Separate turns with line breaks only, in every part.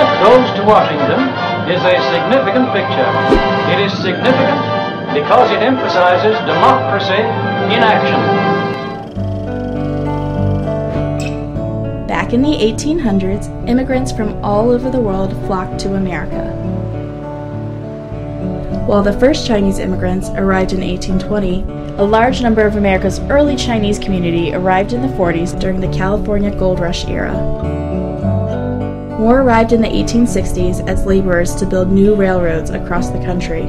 Senate goes to Washington is a significant picture. It is significant because it emphasizes democracy in action.
Back in the 1800s, immigrants from all over the world flocked to America. While the first Chinese immigrants arrived in 1820, a large number of America's early Chinese community arrived in the 40s during the California Gold Rush era. More arrived in the 1860s as laborers to build new railroads across the country.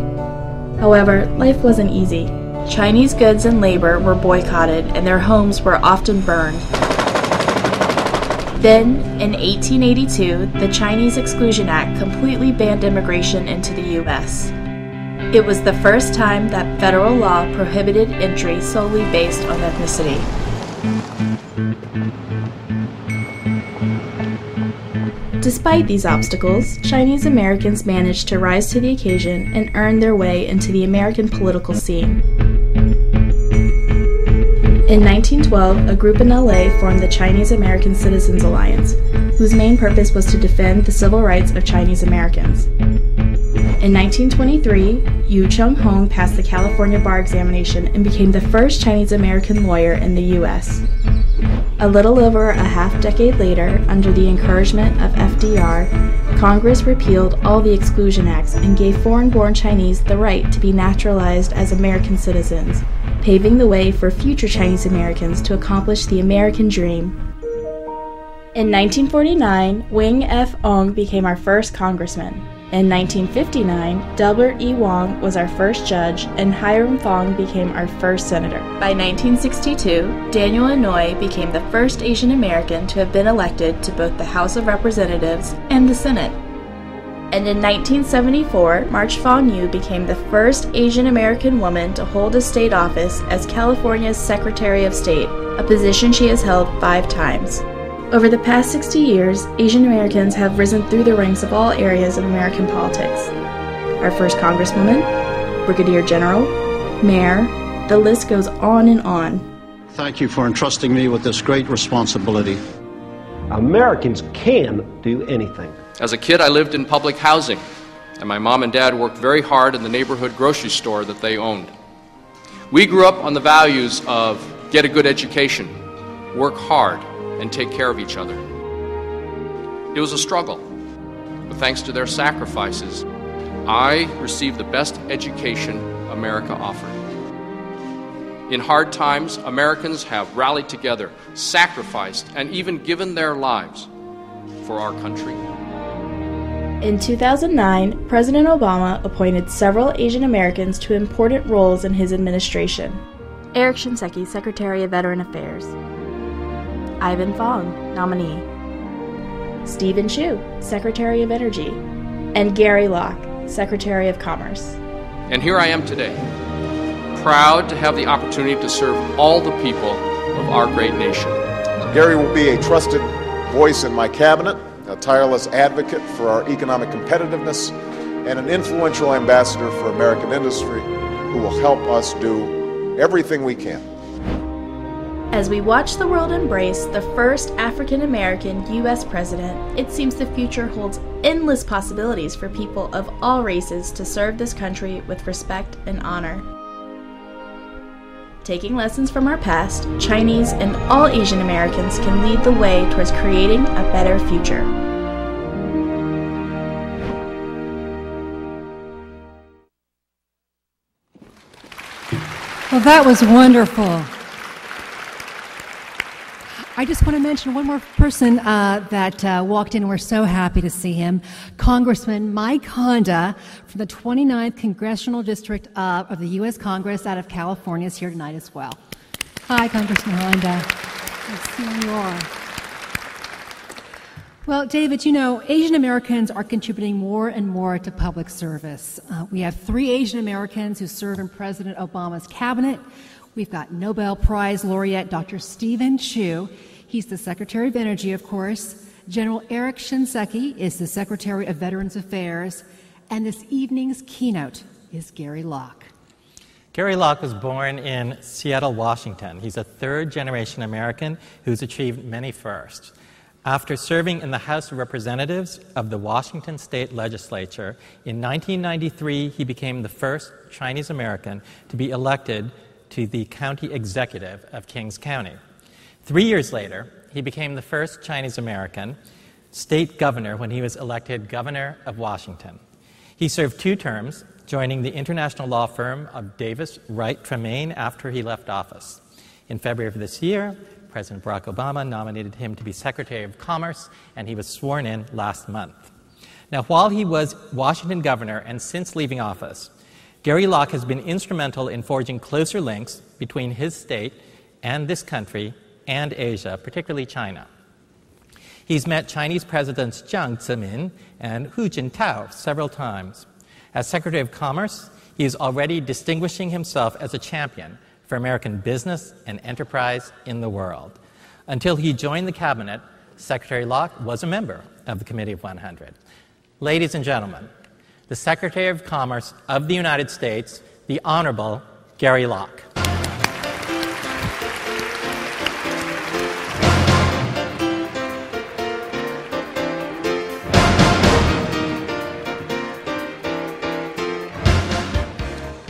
However, life wasn't easy. Chinese goods and labor were boycotted and their homes were often burned. Then, in 1882, the Chinese Exclusion Act completely banned immigration into the U.S. It was the first time that federal law prohibited entry solely based on ethnicity. Despite these obstacles, Chinese Americans managed to rise to the occasion and earn their way into the American political scene. In 1912, a group in LA formed the Chinese American Citizens Alliance, whose main purpose was to defend the civil rights of Chinese Americans. In 1923, Hwang passed the California bar examination and became the first Chinese American lawyer in the U.S. A little over a half-decade later, under the encouragement of FDR, Congress repealed all the exclusion acts and gave foreign-born Chinese the right to be naturalized as American citizens, paving the way for future Chinese Americans to accomplish the American dream. In 1949, Fugh became our first congressman. In 1959, Delbert E. Wong was our first judge, and HIRAM became our first senator. By 1962, Daniel Inouye became the first Asian American to have been elected to both the House of Representatives and the Senate. And in 1974, Fugh became the first Asian American woman to hold a state office as California's Secretary of State, a position she has held 5 times. Over the past 60 years, Asian Americans have risen through the ranks of all areas of American politics. Our first Congresswoman, Brigadier General, Mayor, the list goes on and on.
Thank you for entrusting me with this great responsibility.
Americans can do anything.
As a kid, I lived in public housing, and my mom and dad worked very hard in the neighborhood grocery store that they owned. We grew up on the values of get a good education, work hard, and take care of each other. It was a struggle, but thanks to their sacrifices, I received the best education America offered. In hard times, Americans have rallied together, sacrificed, and even given their lives for our country.
In 2009, President Obama appointed several Asian Americans to important roles in his administration. Eric Shinseki, Secretary of Veteran Affairs. Ivan Fong, nominee. Stephen Chu, Secretary of Energy. And Gary Locke, Secretary of Commerce.
And here I am today, proud to have the opportunity to serve all the people of our great nation.
Gary will be a trusted voice in my cabinet, a tireless advocate for our economic competitiveness, and an influential ambassador for American industry who will help us do everything we can.
As we watch the world embrace the first African-American U.S. president, it seems the future holds endless possibilities for people of all races to serve this country with respect and honor. Taking lessons from our past, Chinese and all Asian Americans can lead the way towards creating a better future.
Well, that was wonderful. I just want to mention one more person that walked in. We're so happy to see him. Congressman Mike Honda from the 29th Congressional District of the U.S. Congress out of California is here tonight as well. Hi, Congressman Honda. Let's see who you are. Well, David, you know, Asian Americans are contributing more and more to public service. We have 3 Asian Americans who serve in President Obama's cabinet. We've got Nobel Prize laureate Dr. Stephen Chu. He's the Secretary of Energy, of course. General Eric Shinseki is the Secretary of Veterans Affairs. And this evening's keynote is Gary Locke.
Gary Locke was born in Seattle, Washington. He's a third-generation American who's achieved many firsts. After serving in the House of Representatives of the Washington State Legislature, in 1993 he became the first Chinese American to be elected to the county executive of Kings County. 3 years later, he became the first Chinese American state governor when he was elected governor of Washington. He served 2 terms, joining the international law firm of Davis, Wright, Tremaine after he left office. In February of this year, President Barack Obama nominated him to be Secretary of Commerce, and he was sworn in last month. Now, while he was Washington governor and since leaving office, Gary Locke has been instrumental in forging closer links between his state and this country and Asia, particularly China. He's met Chinese Presidents Jiang Zemin and Hu Jintao several times. As Secretary of Commerce, he is already distinguishing himself as a champion for American business and enterprise in the world. Until he joined the cabinet, Secretary Locke was a member of the Committee of 100. Ladies and gentlemen, the Secretary of Commerce of the United States, the Honorable Gary Locke.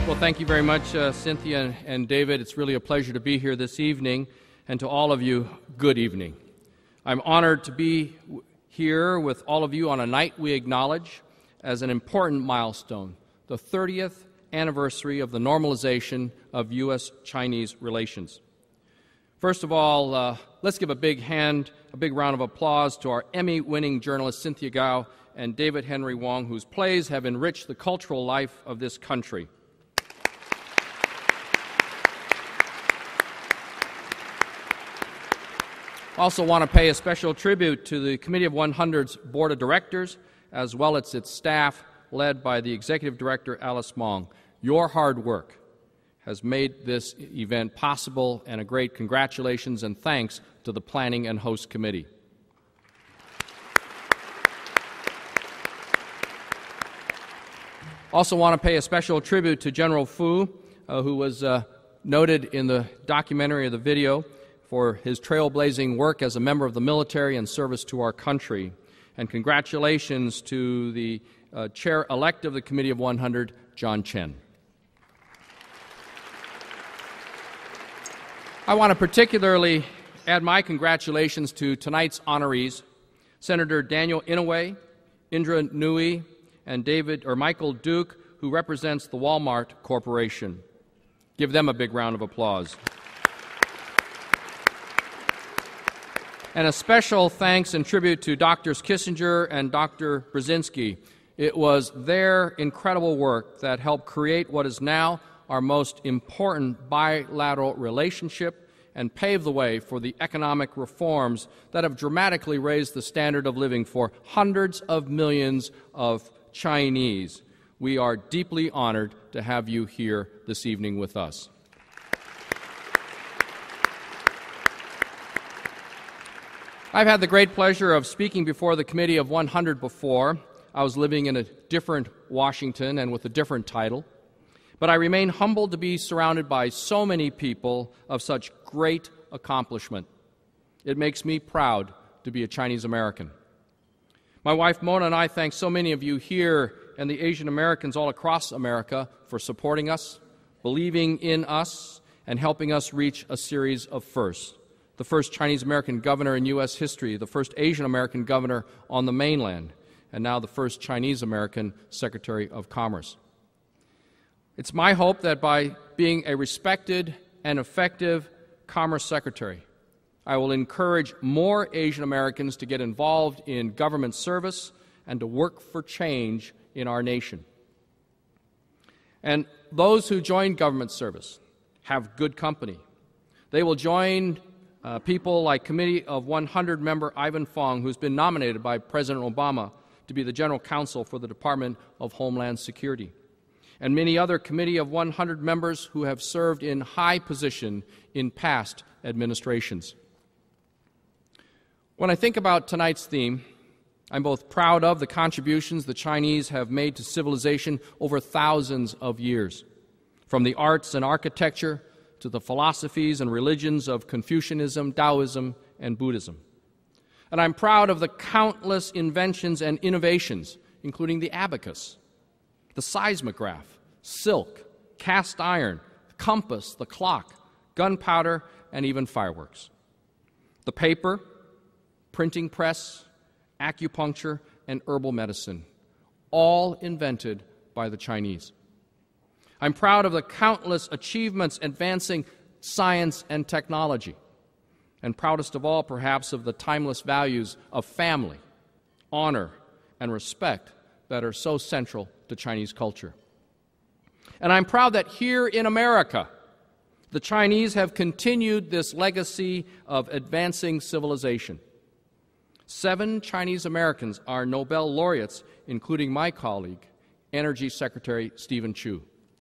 Well, thank you very much, Cynthia and David. It's really a pleasure to be here this evening, and to all of you, good evening. I'm honored to be here with all of you on a night we acknowledge as an important milestone, the 30th anniversary of the normalization of U.S.-Chinese relations. First of all, let's give a big round of applause to our Emmy-winning journalists Cynthia Gouw and David Henry Hwang, whose plays have enriched the cultural life of this country. Also want to pay a special tribute to the Committee of 100's Board of Directors, as well as its staff, led by the Executive Director, Alice Mong. Your hard work has made this event possible, and a great congratulations and thanks to the Planning and Host Committee. Also want to pay a special tribute to General Fugh, who was noted in the documentary or the video for his trailblazing work as a member of the military and service to our country. And congratulations to the chair-elect of the Committee of 100, John Chen. I want to particularly add my congratulations to tonight's honorees, Senator Daniel Inouye, Indra Nooyi, and Michael Duke, who represents the Wal-Mart Corporation. Give them a big round of applause. And a special thanks and tribute to Drs. Kissinger and Dr. Brzezinski. It was their incredible work that helped create what is now our most important bilateral relationship and pave the way for the economic reforms that have dramatically raised the standard of living for hundreds of millions of Chinese. We are deeply honored to have you here this evening with us. I've had the great pleasure of speaking before the Committee of 100 before. I was living in a different Washington and with a different title. But I remain humbled to be surrounded by so many people of such great accomplishment. It makes me proud to be a Chinese American. My wife Mona and I thank so many of you here and the Asian Americans all across America for supporting us, believing in us, and helping us reach a series of firsts. The first Chinese American governor in U.S. history, the first Asian American governor on the mainland, and now the first Chinese American Secretary of Commerce. It's my hope that by being a respected and effective Commerce Secretary, I will encourage more Asian Americans to get involved in government service and to work for change in our nation. And those who join government service have good company. They will join people like Committee of 100 member Ivan Fong, who's been nominated by President Obama to be the General Counsel for the Department of Homeland Security, and many other Committee of 100 members who have served in high position in past administrations. When I think about tonight's theme, I'm both proud of the contributions the Chinese have made to civilization over thousands of years, from the arts and architecture to the philosophies and religions of Confucianism, Taoism, and Buddhism. And I'm proud of the countless inventions and innovations, including the abacus, the seismograph, silk, cast iron, compass, the clock, gunpowder, and even fireworks. The paper, printing press, acupuncture, and herbal medicine, all invented by the Chinese. I'm proud of the countless achievements advancing science and technology, and proudest of all, perhaps, of the timeless values of family, honor, and respect that are so central to Chinese culture. And I'm proud that here in America, the Chinese have continued this legacy of advancing civilization. 7 Chinese Americans are Nobel laureates, including my colleague, Energy Secretary Stephen Chu.